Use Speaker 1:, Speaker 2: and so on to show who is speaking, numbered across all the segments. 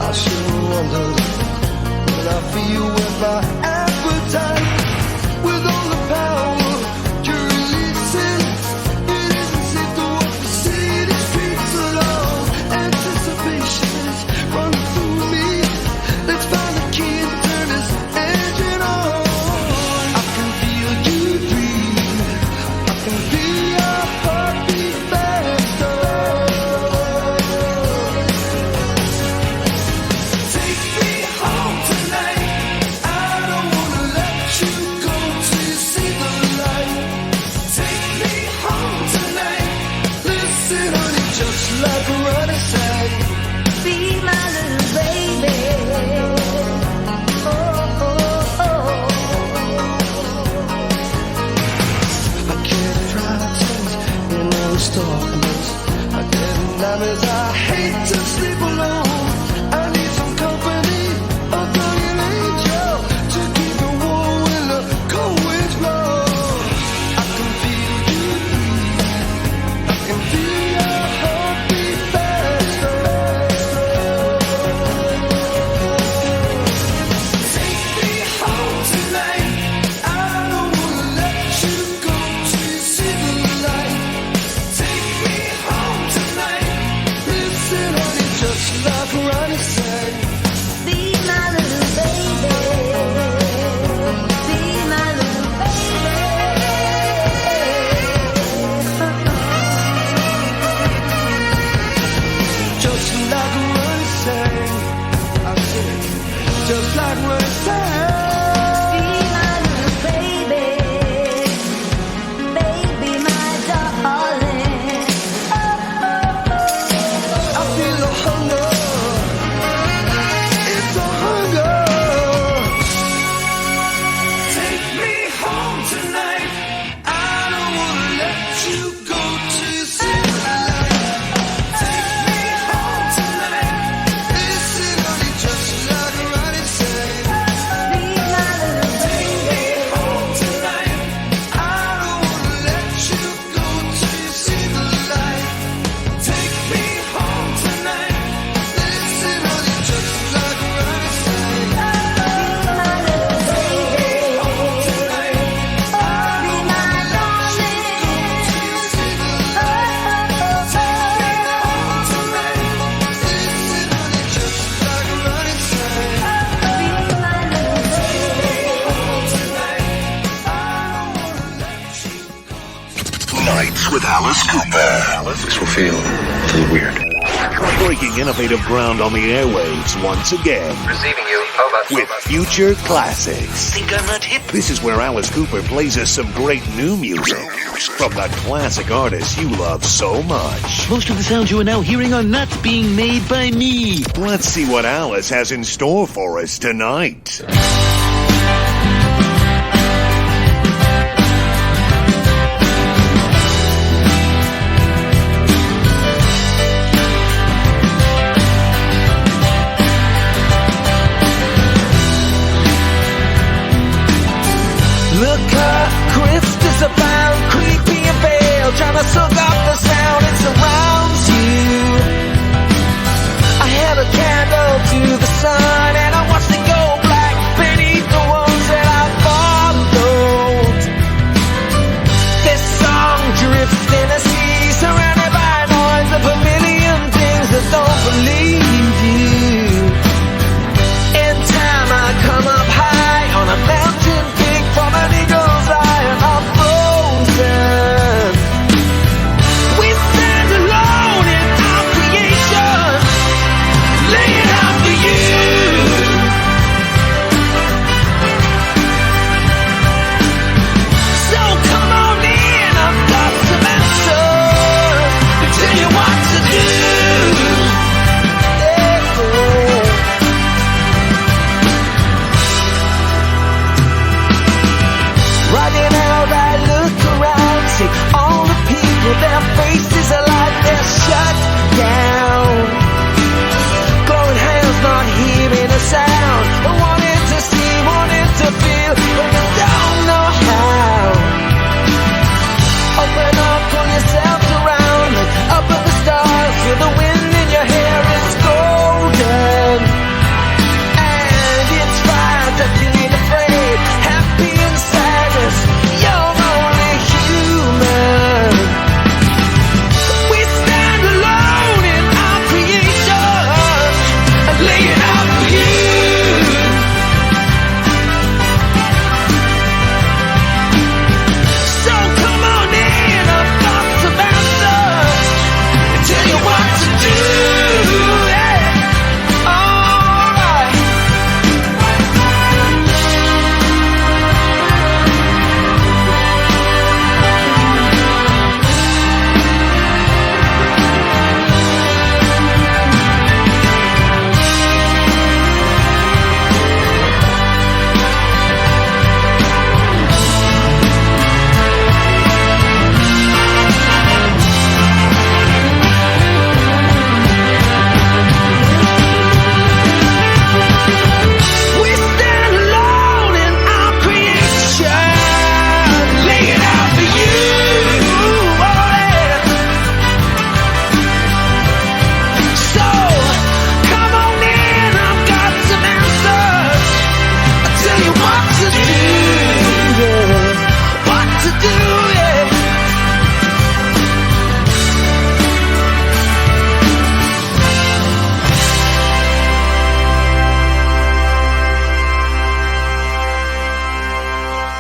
Speaker 1: I shouldn't wonder when I feel with my appetite, with all the power you're releasing. It isn't safe to walk the city streets alone. Anticipation is running through me. Let's find the key and turn this engine on. I can feel you breathe. I can feel your heartbeat faster. Take me home tonight. I don't wanna let you go till you see the light. Take me home tonight. Listen, honey, just like Ronnie said,
Speaker 2: Be my little baby. Oh, oh, oh.
Speaker 1: I can't try to change in this darkness. I get nightmares. I hate to sleep alone. I need some company, a guardian angel to keep me warm when the cold winds blow. I can feel you breathe. I can feel your heartbeat faster. Take me home tonight. I don't wanna let you go till you see the light. Take me home tonight. Listen, honey, just like Ronnie said.
Speaker 2: Be my little baby. Be my little baby.
Speaker 1: Just like Ronnie said. I said, just like Ronnie said.
Speaker 2: Be my little baby. Baby, my darling.
Speaker 1: I feel the hunger. It's a hunger. Take me home tonight. I don't wanna let you go till you see the light. Take me home tonight. Listen, honey, just like Ronnie said.
Speaker 2: Be my little
Speaker 1: Take me
Speaker 2: baby.
Speaker 1: home tonight. I don't wanna let you go till you see the light. Take me home tonight. Listen, honey, just like Ronnie said.
Speaker 2: Be my little baby. Be my
Speaker 3: Nights with Alice Cooper. This will feel a little weird.
Speaker 4: Breaking innovative ground on the airwaves once again
Speaker 5: Receiving you. Over.
Speaker 4: with Future Classics.
Speaker 3: Think I'm not hip?
Speaker 4: This is where Alice Cooper plays us some great new music from the classic artists you love so much.
Speaker 6: Most of the sounds you are now hearing are not being made by me.
Speaker 4: Let's see what Alice has in store for us tonight.
Speaker 1: Look up, Christus abound, creepy and veiled, trying to soak up the sound that surrounds you. I held a candle to the sun and I watched it go black beneath the ones that I followed. This song drifts in a sea, surrounded by noise of a million things that don't believe you. In time I come up high on a mountain peak from an eagle's eye and I'm frozen.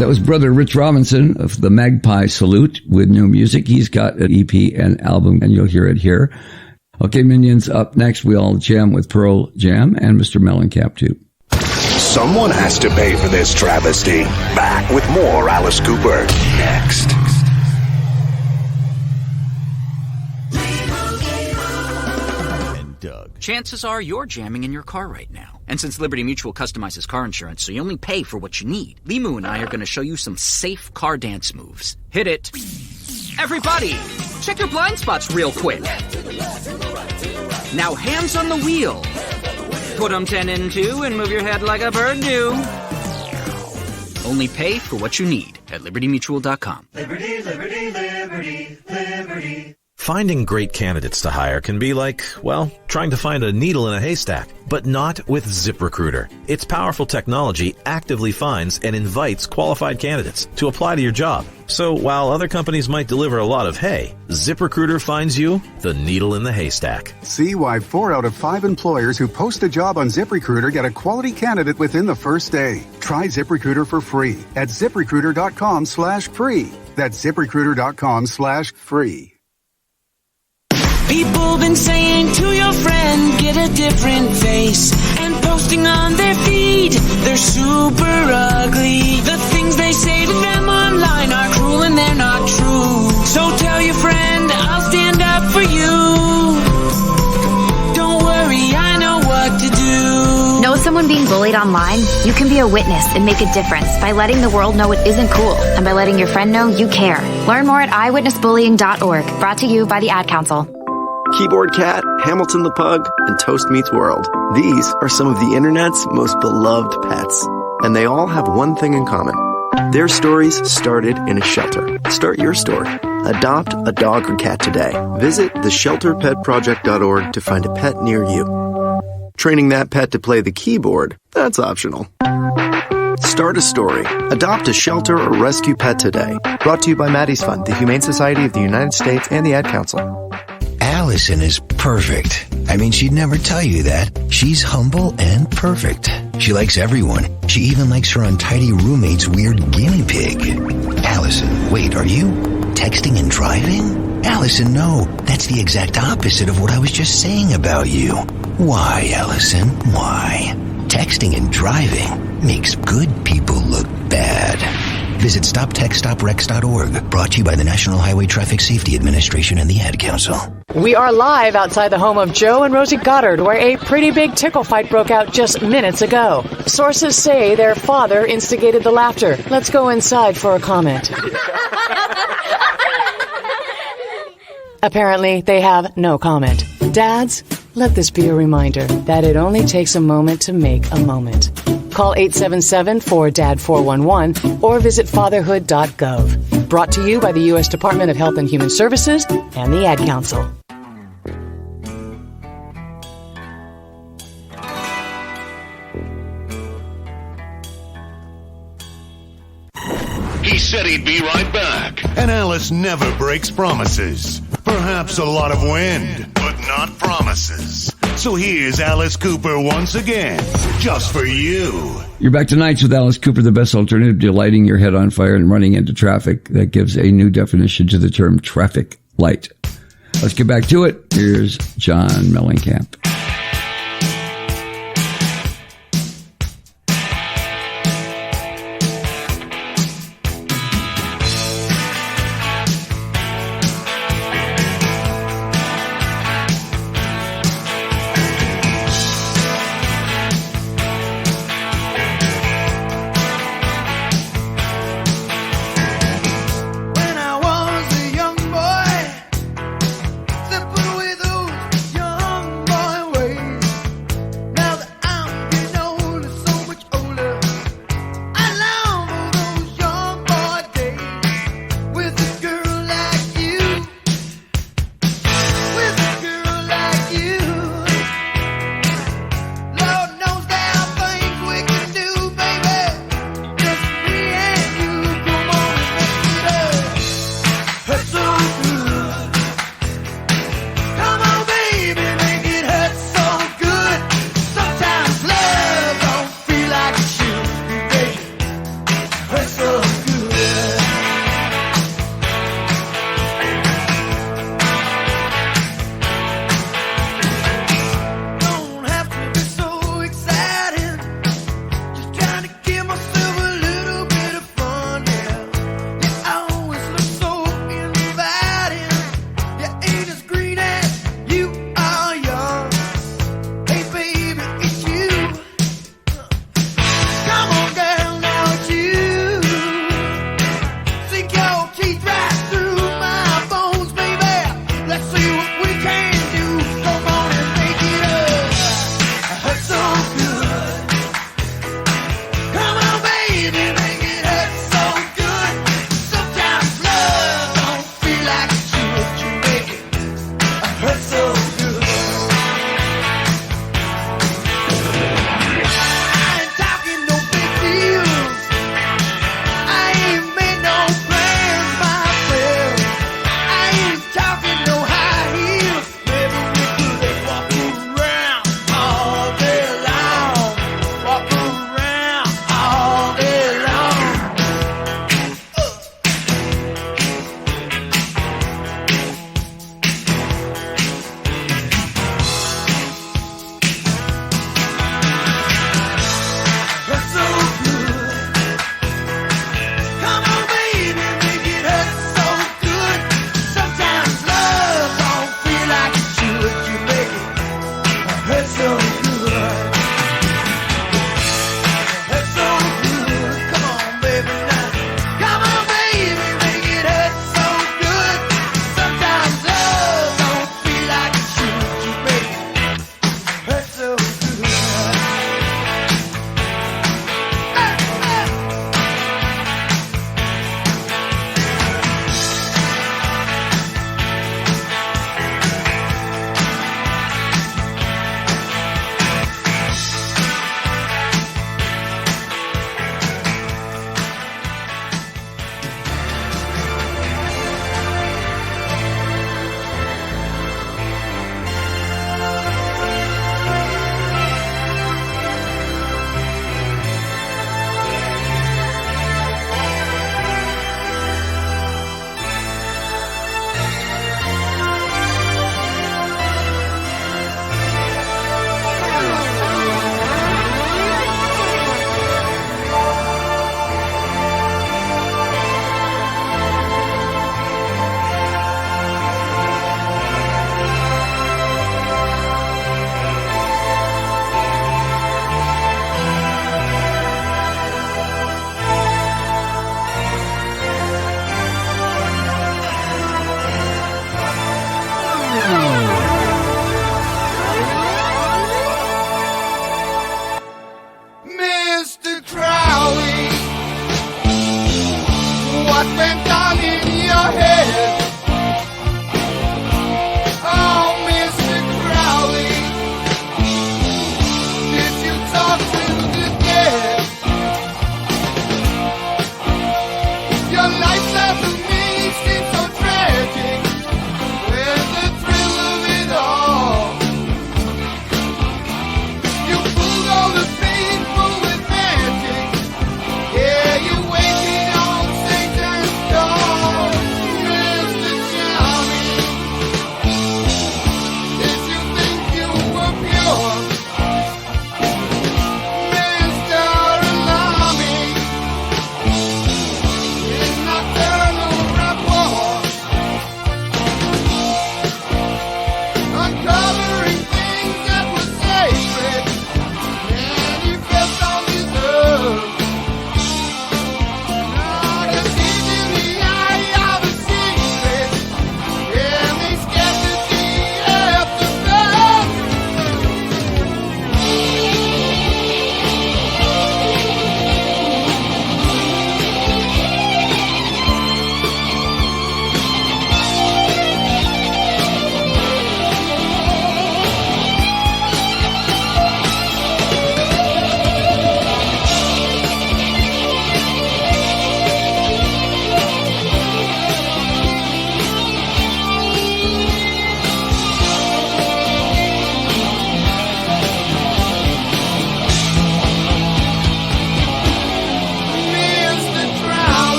Speaker 5: That was brother Rich Robinson of the Magpie Salute with new music. He's got an EP and album, and you'll hear it here. Okay, Minions, up next, we all jam with Pearl Jam and Mr. Mellencamp, too.
Speaker 4: Someone has to pay for this travesty. Back with more Alice Cooper next.
Speaker 7: Chances are you're jamming in your car right now. And since Liberty Mutual customizes car insurance so you only pay for what you need, Limu and I are going to show you some safe car dance moves. Hit it. Everybody, check your blind spots real quick. Now hands on the wheel. Put them 10 in 2 and move your head like a bird do. Only pay for what you need at libertymutual.com.
Speaker 8: Liberty, liberty, liberty, liberty.
Speaker 9: Finding great candidates to hire can be like, well, trying to find a needle in a haystack, but not with ZipRecruiter. Its powerful technology actively finds and invites qualified candidates to apply to your job. So while other companies might deliver a lot of hay, ZipRecruiter finds you the needle in the haystack.
Speaker 10: See why 4 out of 5 employers who post a job on ZipRecruiter get a quality candidate within the first day. Try ZipRecruiter for free at ZipRecruiter.com/free. That's ZipRecruiter.com/free.
Speaker 1: People been saying to your friend, get a different face, and posting on their feed, they're super ugly. The things they say to them online are cruel and they're not true. So tell your friend, I'll stand up for you. Don't worry, I know what to do.
Speaker 11: Know someone being bullied online? You can be a witness and make a difference by letting the world know it isn't cool, and by letting your friend know you care. Learn more at eyewitnessbullying.org. Brought to you by the Ad Council.
Speaker 12: Keyboard Cat, Hamilton the Pug, and Toast Meets World. These are some of the internet's most beloved pets, and they all have one thing in common. Their stories started in a shelter. Start your story. Adopt a dog or cat today. Visit theshelterpetproject.org to find a pet near you. Training that pet to play the keyboard, that's optional. Start a story. Adopt a shelter or rescue pet today. Brought to you by Maddie's Fund, the Humane Society of the United States, and the Ad Council.
Speaker 13: Allison is perfect. I mean, she'd never tell you that. She's humble and perfect. She likes everyone. She even likes her untidy roommate's weird guinea pig. Allison, wait, are you texting and driving? Allison, no. That's the exact opposite of what I was just saying about you. Why, Allison? Why? Texting and driving makes good people look bad. Visit StopTextStopWrecks.org. Brought to you by the National Highway Traffic Safety Administration and the Ad Council.
Speaker 14: We are live outside the home of Joe and Rosie Goddard, where a pretty big tickle fight broke out just minutes ago. Sources say their father instigated the laughter. Let's go inside for a comment. Apparently, they have no comment. Dads, let this be a reminder that it only takes a moment to make a moment. Call 877-4DAD-411 or visit fatherhood.gov. Brought to you by the U.S. Department of Health and Human Services and the Ad Council.
Speaker 4: He said he'd be right back. And Alice never breaks promises. Perhaps a lot of wind, but not promises. So here's Alice Cooper once again, just for you.
Speaker 5: You're back to Nights with Alice Cooper, the best alternative to lighting your head on fire and running into traffic. That gives a new definition to the term traffic light. Let's get back to it. Here's John Mellencamp.
Speaker 1: Young boy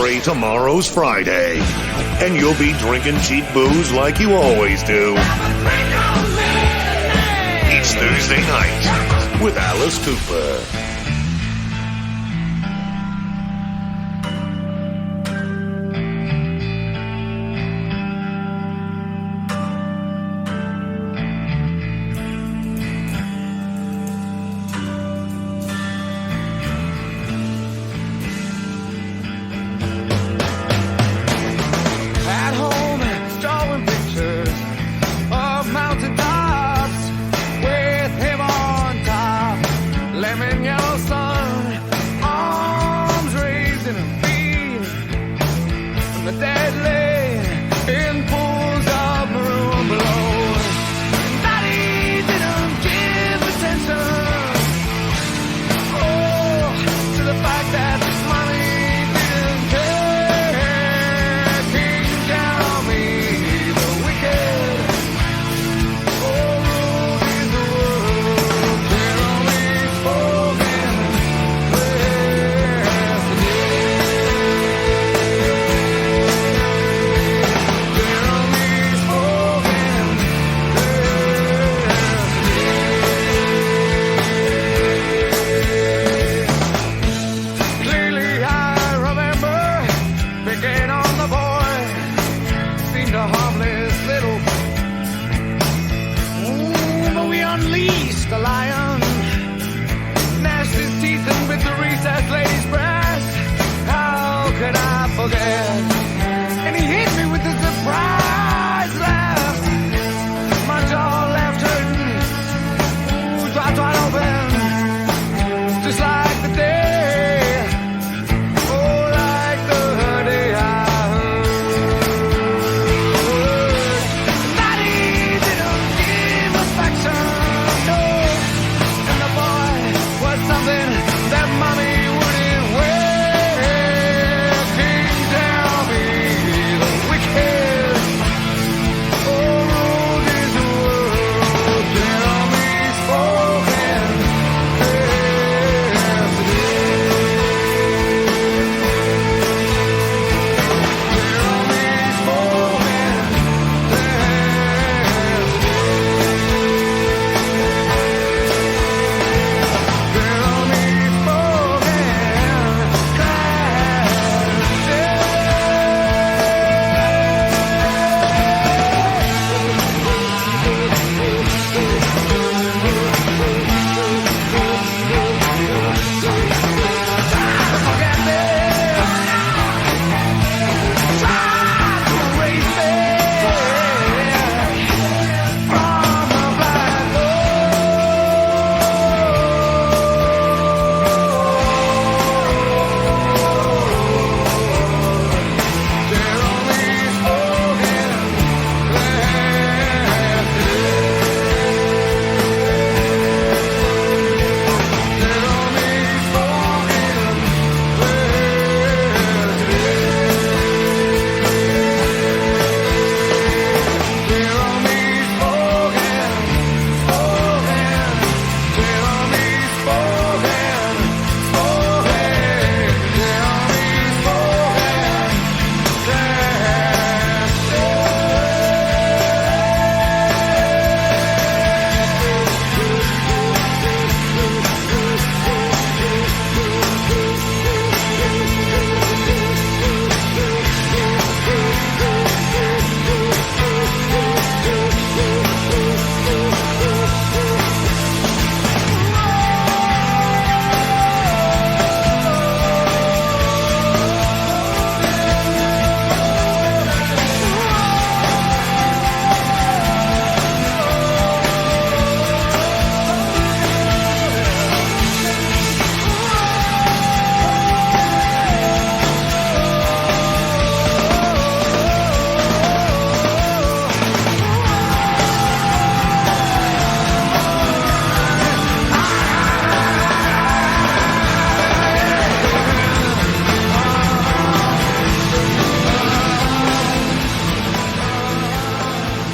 Speaker 4: worry, tomorrow's Friday. And you'll be drinking cheap booze like you always do. It's Thursday night with Alice Cooper.
Speaker 1: At home, drawing pictures of mountain tops with him on top. Lemon yellow sun, arms raised in a V. And the dead lay in pools of maroon below. Daddy didn't give attention, oh, to the fact that mommy didn't care. King down me, the wicked, oh, ruled in the world. They're only spoken yesterday. They're only spoken yesterday. Clearly I remember picking on the boy, seemed a harmless little. Ooh, but we unleashed the lion, gnashed his teeth and bit the recessed lady's breast. How could I forget? And he hit me with a surprise laugh. My jaw left hurting, ooh, dropped wide open, just like the day, oh, like the day I heard. Daddy didn't give affection, no, and the boy was something that mommy wouldn't wear. King down me, the wicked, oh, ruled his world. They're only spoken yesterday. They're only spoken yesterday. They're only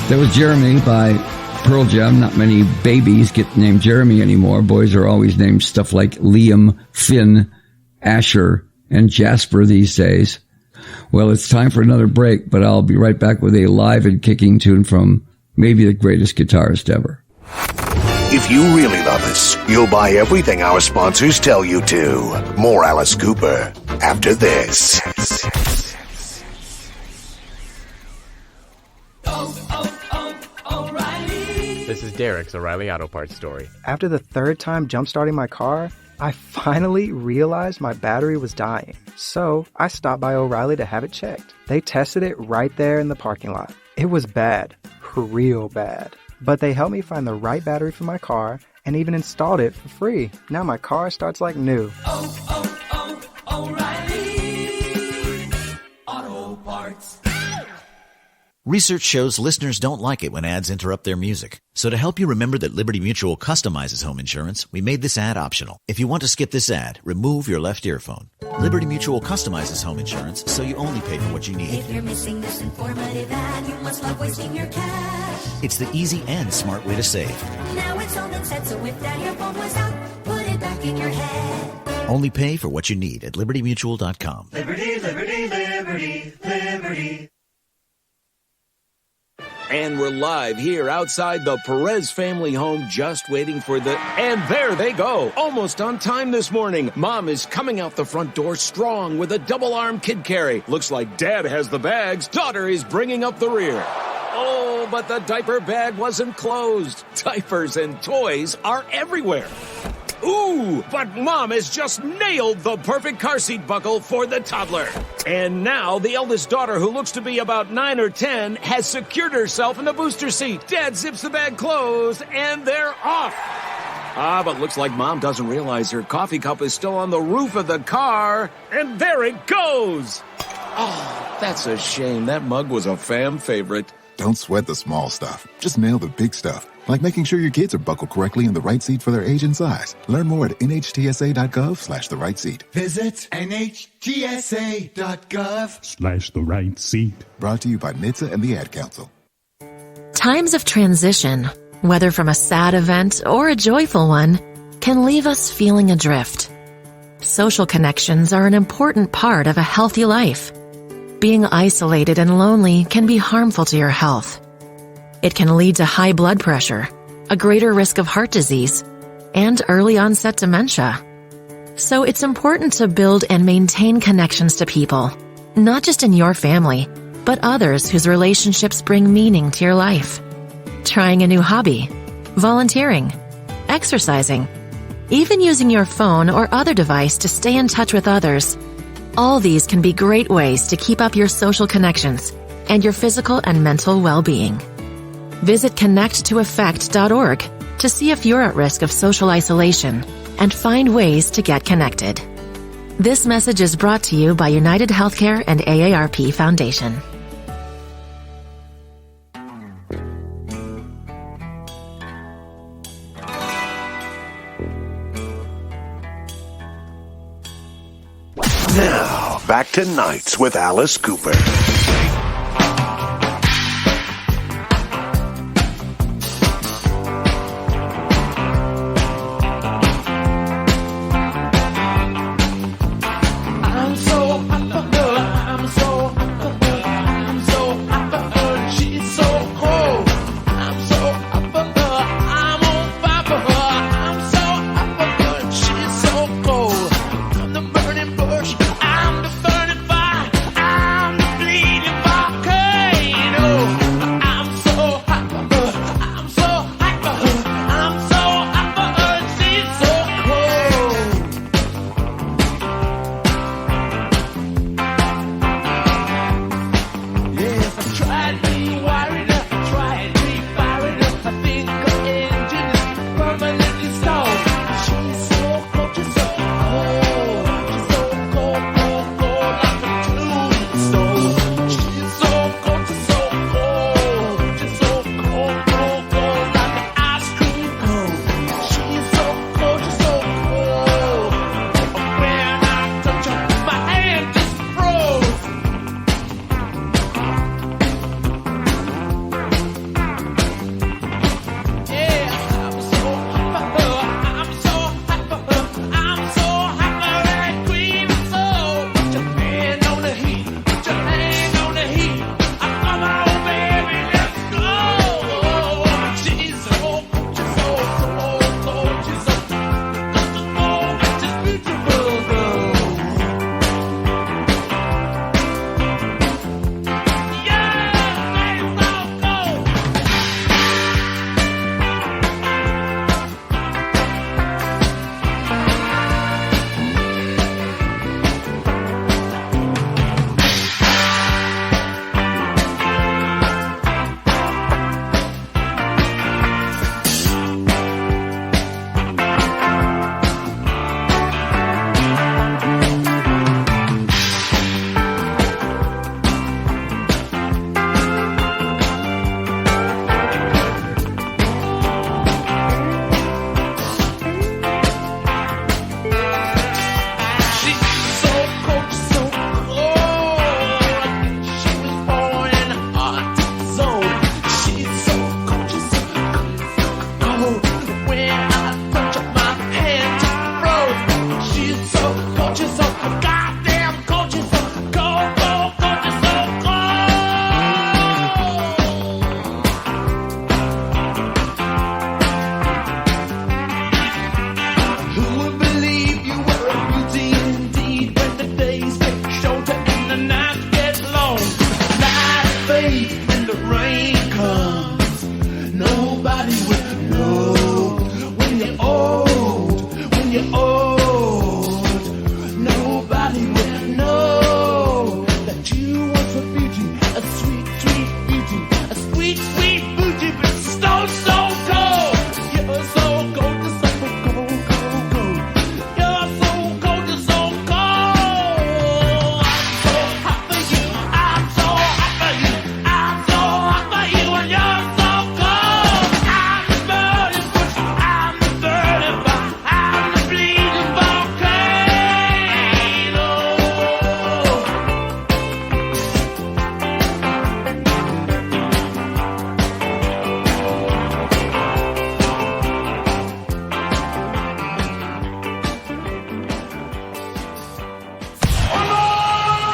Speaker 5: That was Jeremy by Pearl Jam. Not many babies get named Jeremy anymore. Boys are always named stuff like Liam, Finn, Asher, and Jasper these days. Well, it's time for another break, but I'll be right back with a live and kicking tune from maybe the greatest guitarist ever.
Speaker 4: If you really love us, you'll buy everything our sponsors tell you to. More Alice Cooper after this.
Speaker 15: This is Derek's O'Reilly Auto Parts story.
Speaker 16: After the third time jump-starting my car, I finally realized my battery was dying. So I stopped by O'Reilly to have it checked. They tested it right there in the parking lot. It was bad, real bad. But they helped me find the right battery for my car and even installed it for free. Now my car starts like new.
Speaker 17: O'Reilly Auto Parts.
Speaker 18: Research shows listeners don't like it when ads interrupt their music. So to help you remember that Liberty Mutual customizes home insurance, we made this ad optional. If you want to skip this ad, remove your left earphone. Liberty Mutual customizes home insurance so you only pay for what you need.
Speaker 2: If you're missing this informative ad, you must love wasting your cash.
Speaker 18: It's the easy and smart way to save.
Speaker 2: Now it's all been said, so if that earphone was out, put it back in your head.
Speaker 18: Only pay for what you need at libertymutual.com.
Speaker 8: Liberty, liberty, liberty, liberty.
Speaker 19: And we're live here outside the Perez family home, just waiting for the... And there they go, almost on time this morning. Mom is coming out the front door strong with a double-arm kid carry. Looks like Dad has the bags. Daughter is bringing up the rear. Oh, but the diaper bag wasn't closed. Diapers and toys are everywhere. Ooh, but Mom has just nailed the perfect car seat buckle for the toddler. And now the eldest daughter, who looks to be about 9 or 10, has secured herself in the booster seat. Dad zips the bag closed, and they're off. But looks like Mom doesn't realize her coffee cup is still on the roof of the car. And there it goes. Oh, that's a shame. That mug was a fam favorite.
Speaker 20: Don't sweat the small stuff. Just nail the big stuff. Like making sure your kids are buckled correctly in the right seat for their age and size. Learn more at nhtsa.gov/the right seat.
Speaker 21: Visit nhtsa.gov/the
Speaker 20: right seat. Brought to you by NHTSA and the Ad Council.
Speaker 22: Times of transition, whether from a sad event or a joyful one, can leave us feeling adrift. Social connections are an important part of a healthy life. Being isolated and lonely can be harmful to your health. It can lead to high blood pressure, a greater risk of heart disease, and early onset dementia. So it's important to build and maintain connections to people, not just in your family, but others whose relationships bring meaning to your life. Trying a new hobby, volunteering, exercising, even using your phone or other device to stay in touch with others. All these can be great ways to keep up your social connections and your physical and mental well-being. Visit connecttoeffect.org to see if you're at risk of social isolation and find ways to get connected. This message is brought to you by United Healthcare and AARP Foundation.
Speaker 4: Now, back to Nights with Alice Cooper.
Speaker 1: Bleed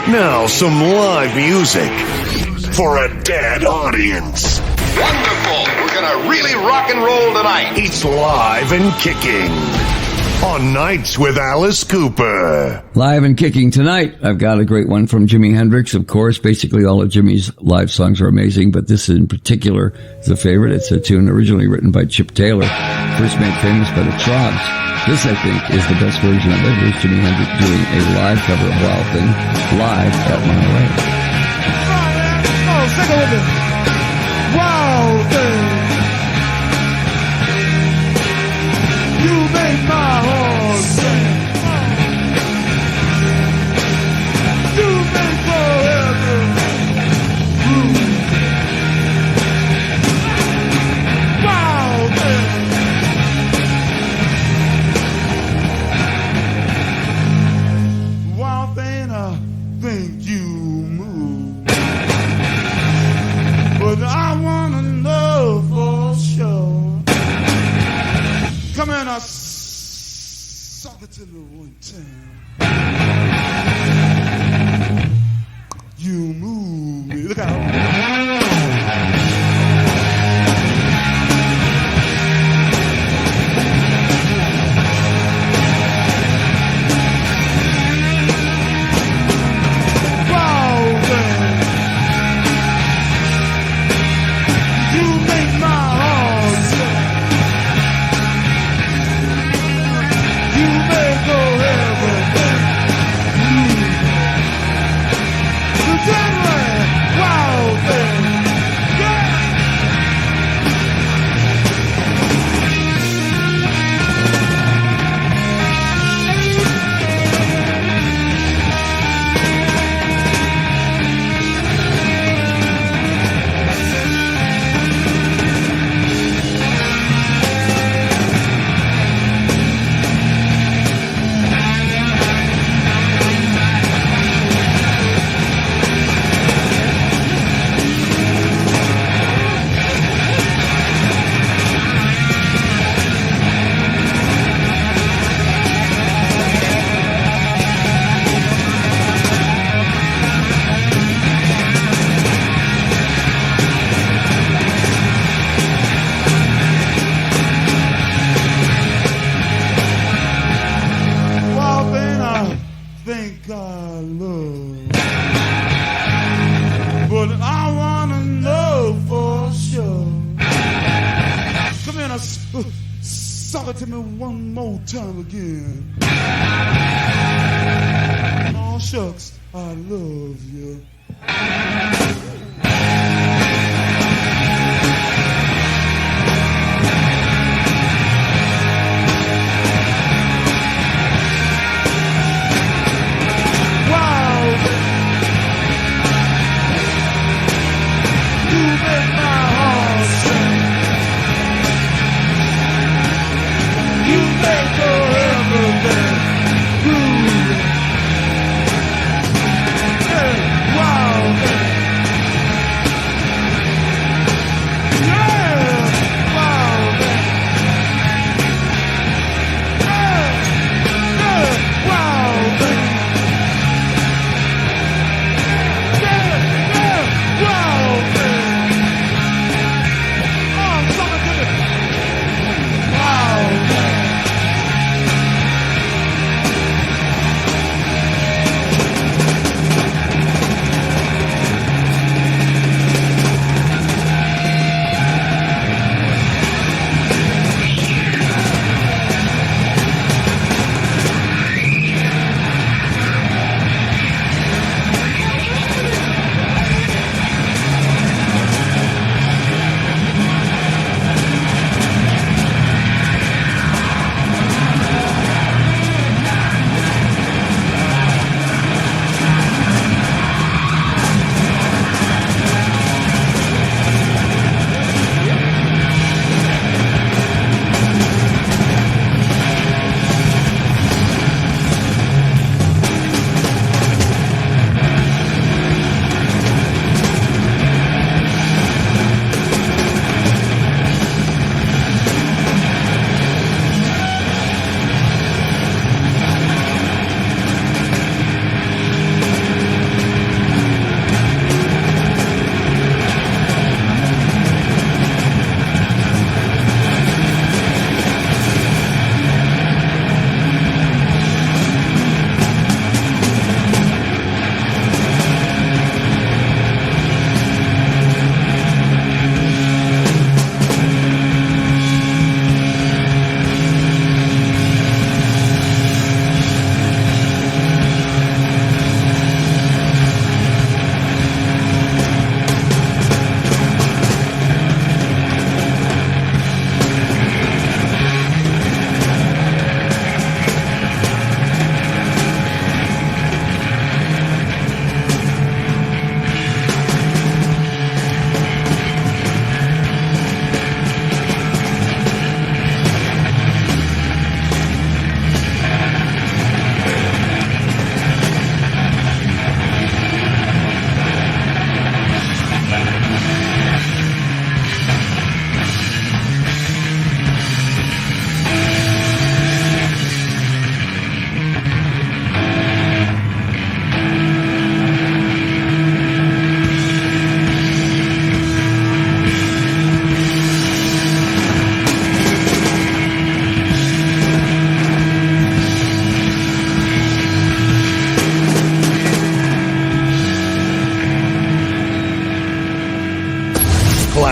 Speaker 4: Now some live music for a dead audience.
Speaker 3: Wonderful. We're going to really rock and roll tonight.
Speaker 4: It's Live and Kicking on Nights with Alice Cooper.
Speaker 5: Live and Kicking tonight. I've got a great one from Jimi Hendrix, of course. Basically, all of Jimmy's live songs are amazing, but this in particular is a favorite. It's a tune originally written by Chip Taylor, first made famous by the Troggs. This, I think, is the best version of it. Here's Jimi Hendrix doing a live cover of Wild Thing live at Monterey.
Speaker 1: Oh, sing it with me. Wild Thing. You make my heart sing. You make forever blue. Wild Thing. Wild Thing, I think you move, but I wanna know for sure. Come in, I suck it to me one time. You move me. Look out. Suck it to me one more time again. Oh, shucks, I love you.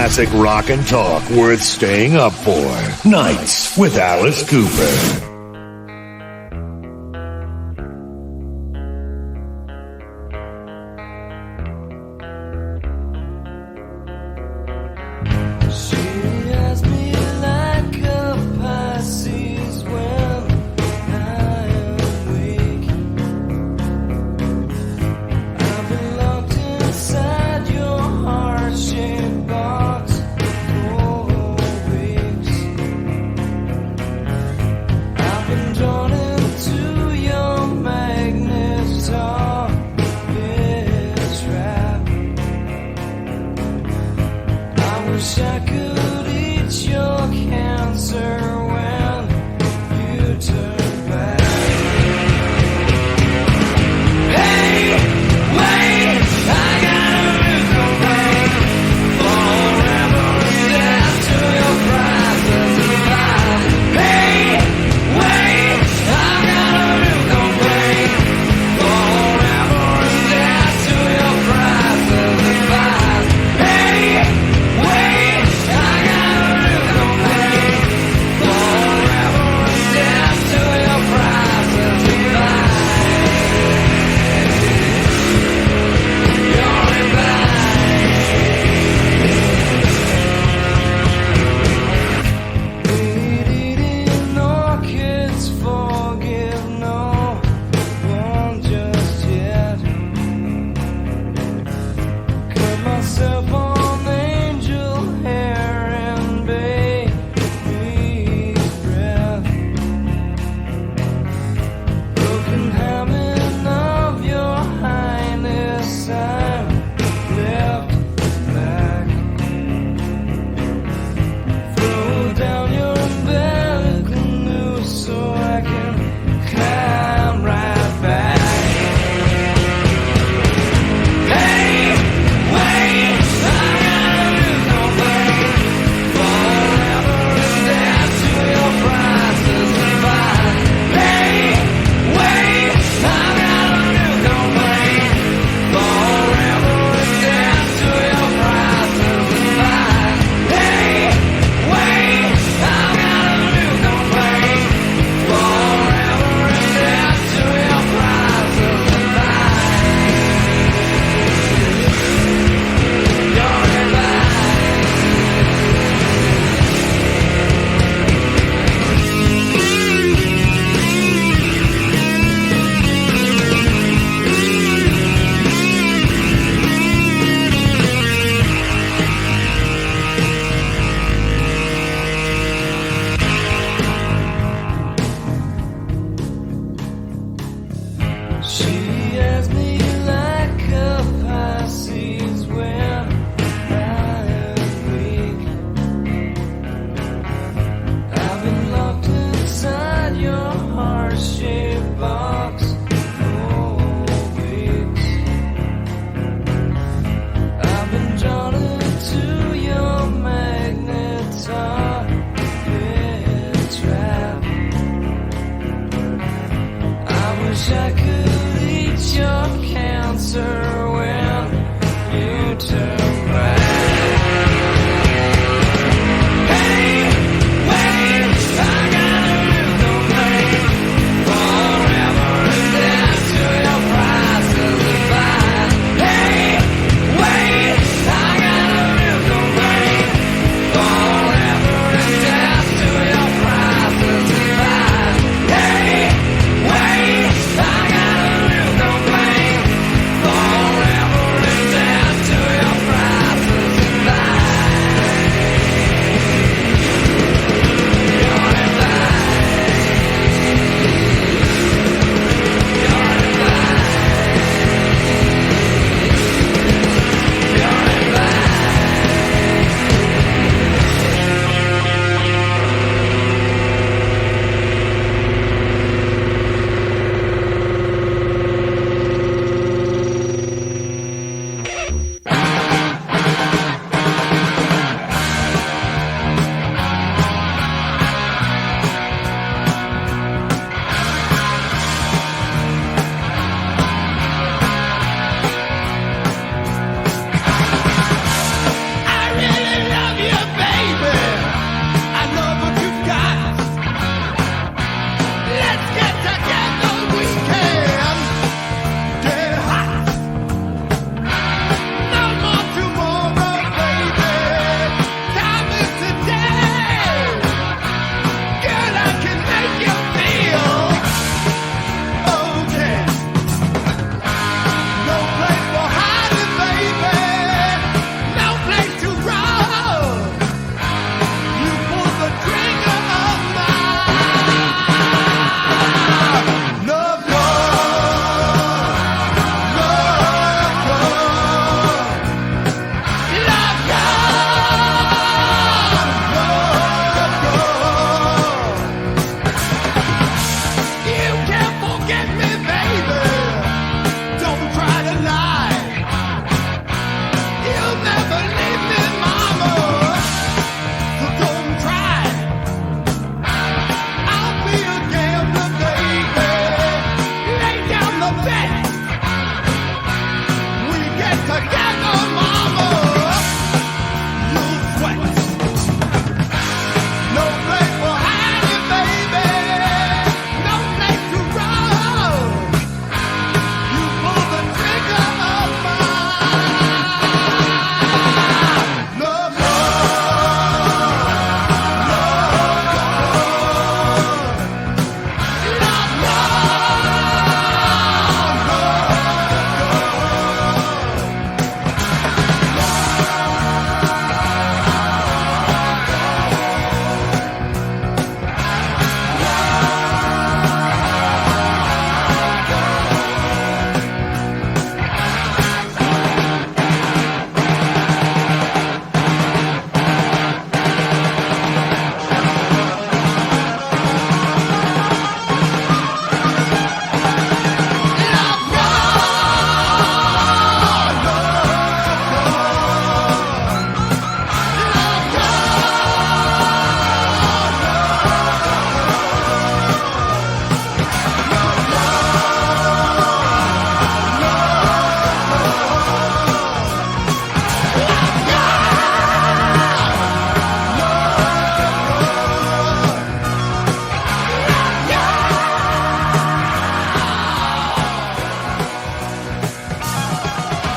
Speaker 4: classic rock and talk worth staying up for. Nights with Alice Cooper.
Speaker 1: I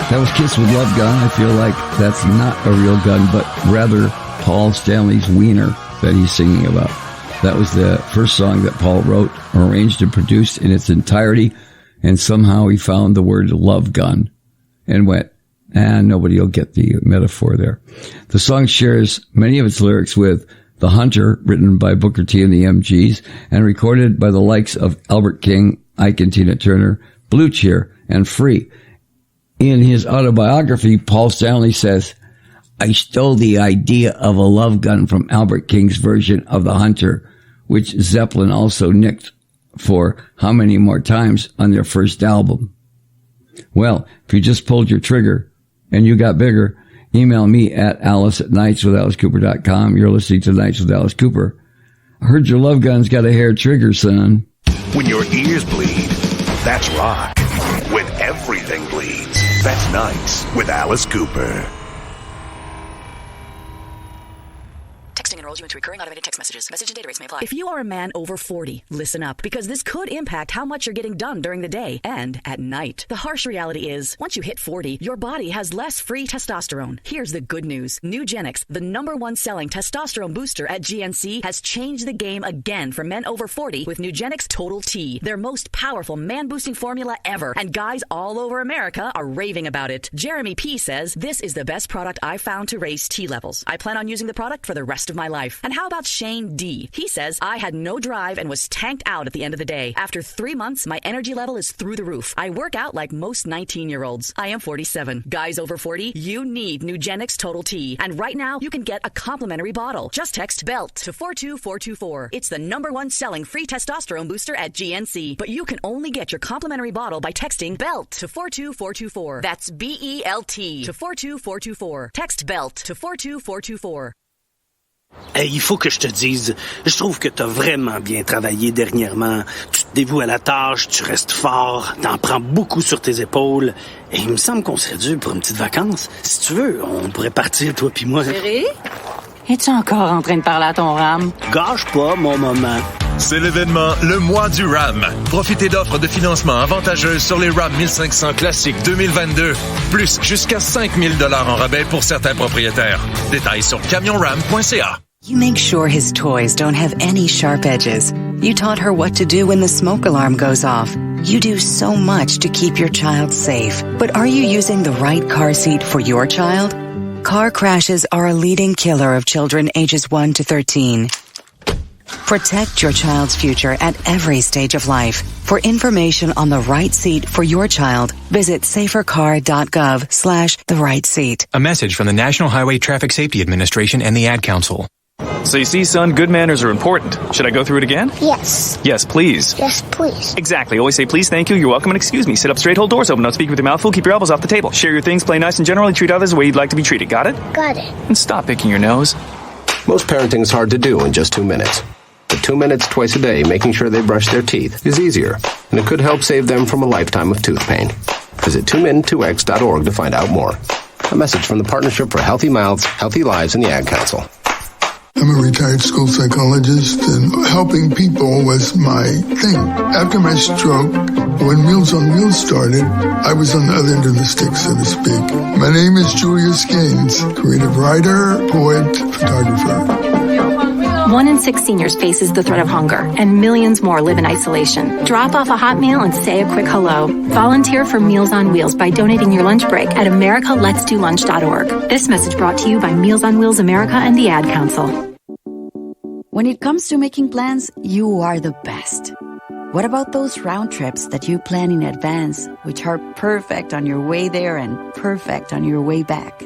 Speaker 5: That was Kiss with Love Gun. I feel like that's not a real gun, but rather Paul Stanley's wiener that he's singing about. That was the first song that Paul wrote, arranged, and produced in its entirety, and somehow he found the word love gun and went, nobody will get the metaphor there. The song shares many of its lyrics with The Hunter, written by Booker T and the MGs, and recorded by the likes of Albert King, Ike and Tina Turner, Blue Cheer, and Free. In his autobiography, Paul Stanley says, I stole the idea of a love gun from Albert King's version of The Hunter, which Zeppelin also nicked for How Many More Times on their first album. Well, if you just pulled your trigger and you got bigger, email me at alice@nightswithAliceCooper.com. You're listening to Nights with Alice Cooper. I heard your love gun's got a hair trigger, son.
Speaker 4: When your ears bleed, that's rock. When everything bleeds, that's Nights with Alice Cooper.
Speaker 6: Texting enrolls you into recurring automated text messages. Message and data rates may apply. If you are a man over 40, listen up, because this could impact how much you're getting done during the day and at night. The harsh reality is, once you hit 40, your body has less free testosterone. Here's the good news. Nugenix, the #1 selling testosterone booster at GNC, has changed the game again for men over 40 with Nugenix Total T, their most powerful man-boosting formula ever, and guys all over America are raving about it. Jeremy P. says, this is the best product I've found to raise T levels. I plan on using the product for the rest of my life. And how about Shane D? He says, I had no drive and was tanked out at the end of the day. After 3 months, my energy level is through the roof. I work out like most 19-year-olds. I am 47. Guys over 40, you need Nugenix Total T. And right now, you can get a complimentary bottle. Just text BELT to 42424. It's the #1 selling free testosterone booster at GNC. But you can only get your complimentary bottle by texting BELT to 42424. That's BELT to 42424. Text BELT to 42424.
Speaker 21: Hey, il faut que je te dise, je trouve que t'as vraiment bien travaillé dernièrement. Tu te dévoues à la tâche, tu restes fort, t'en prends beaucoup sur tes épaules. Et il me semble qu'on serait dû pour une petite vacance. Si tu veux, on pourrait partir, toi pis moi.
Speaker 23: Chérie? Es-tu encore en train de parler à ton RAM?
Speaker 21: Gâche pas mon moment.
Speaker 24: C'est l'événement Le Mois du RAM. Profitez d'offres de financement avantageuses sur les RAM 1500 classiques 2022. Plus jusqu'à 5 000 $ en rabais pour certains propriétaires. Détails sur camionram.ca.
Speaker 25: You make sure his toys don't have any sharp edges. You taught her what to do when the smoke alarm goes off. You do so much to keep your child safe. But are you using the right car seat for your child? Car crashes are a leading killer of children ages 1 to 13. Protect your child's future at every stage of life. For information on the right seat for your child, visit safercar.gov/the right seat.
Speaker 26: A message from the National Highway Traffic Safety Administration and the Ad Council.
Speaker 27: So you see, son, good manners are important. Should I go through it again?
Speaker 28: Yes.
Speaker 27: Yes, please.
Speaker 28: Yes, please.
Speaker 27: Exactly. Always say please, thank you, you're welcome, and excuse me. Sit up straight, hold doors open, don't speak with your mouth full, keep your elbows off the table. Share your things, play nice, and generally treat others the way you'd like to be treated. Got it?
Speaker 28: Got it.
Speaker 27: And stop picking your nose.
Speaker 29: Most parenting is hard to do in just 2 minutes. But 2 minutes twice a day making sure they brush their teeth is easier, and it could help save them from a lifetime of tooth pain. Visit 2min2x.org to find out more. A message from the Partnership for Healthy Mouths, Healthy Lives, and the Ad Council.
Speaker 30: I'm a retired school psychologist, and helping people was my thing. After my stroke, when Meals on Wheels started, I was on the other end of the stick, so to speak. My name is Julius Gaines, creative writer, poet, photographer.
Speaker 31: 1 in 6 seniors faces the threat of hunger, and millions more live in isolation. Drop off a hot meal and say a quick hello. Volunteer for Meals on Wheels by donating your lunch break at americaletsdolunch.org. This message brought to you by Meals on Wheels America and the Ad Council.
Speaker 32: When it comes to making plans, you are the best. What about those round trips that you plan in advance, which are perfect on your way there and perfect on your way back?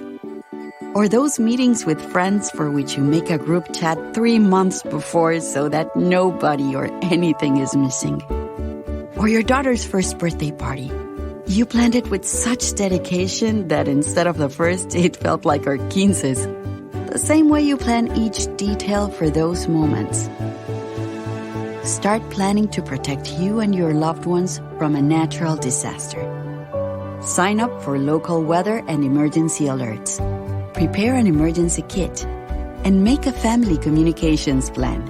Speaker 32: Or those meetings with friends for which you make a group chat 3 months before so that nobody or anything is missing? Or your daughter's first birthday party. You planned it with such dedication that instead of the first, it felt like our 15s. The same way you plan each detail for those moments. Start planning to protect you and your loved ones from a natural disaster. Sign up for local weather and emergency alerts. Prepare an emergency kit, and make a family communications plan.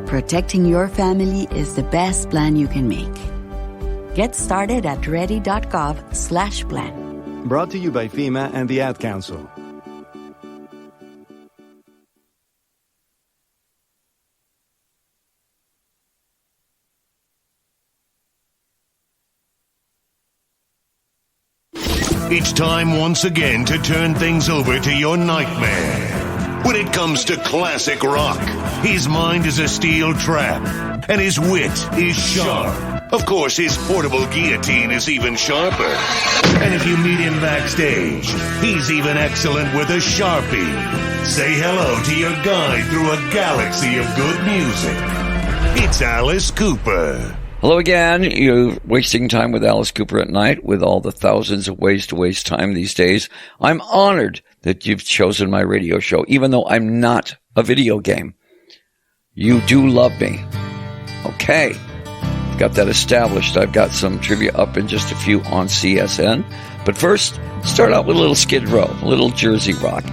Speaker 32: Protecting your family is the best plan you can make. Get started at ready.gov/plan.
Speaker 2: Brought to you by FEMA and the Ad Council.
Speaker 4: It's time once again to turn things over to your nightmare. When it comes to classic rock, his mind is a steel trap, and his wit is sharp. Of course, his portable guillotine is even sharper. And if you meet him backstage, he's even excellent with a Sharpie. Say hello to your guide through a galaxy of good music. It's Alice Cooper.
Speaker 5: Hello again. You're wasting time with Alice Cooper at night with all the thousands of ways to waste time these days. I'm honored that you've chosen my radio show, even though I'm not a video game. You do love me. Okay. Got that established. I've got some trivia up in just a few on CSN. But first, start out with a little Skid Row, a little Jersey rock.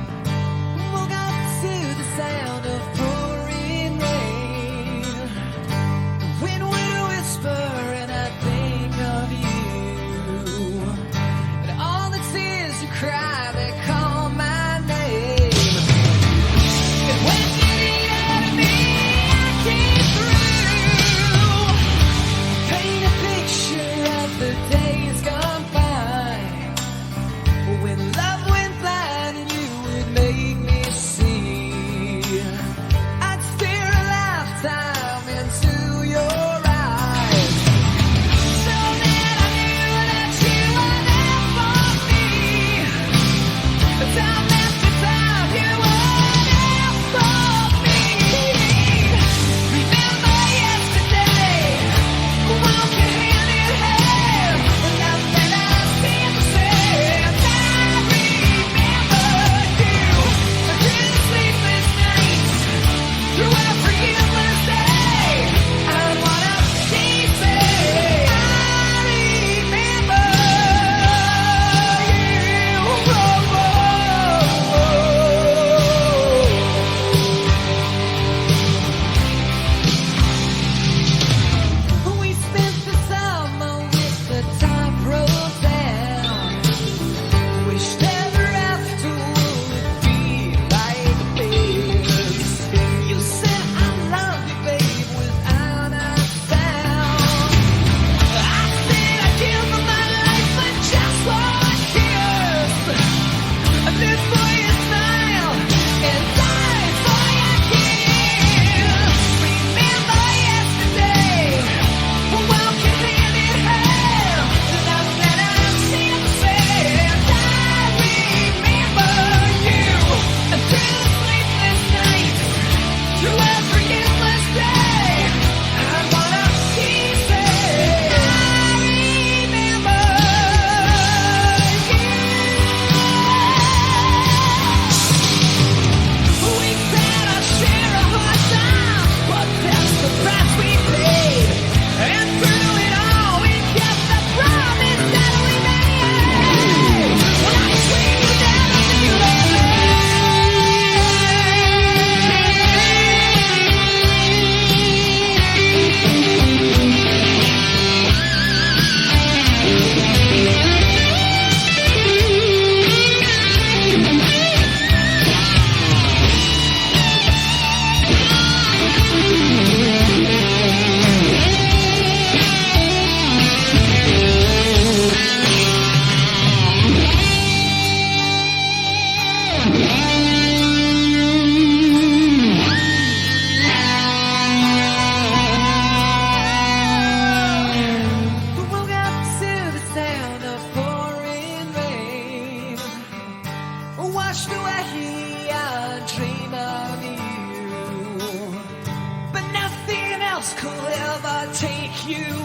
Speaker 1: Could ever take you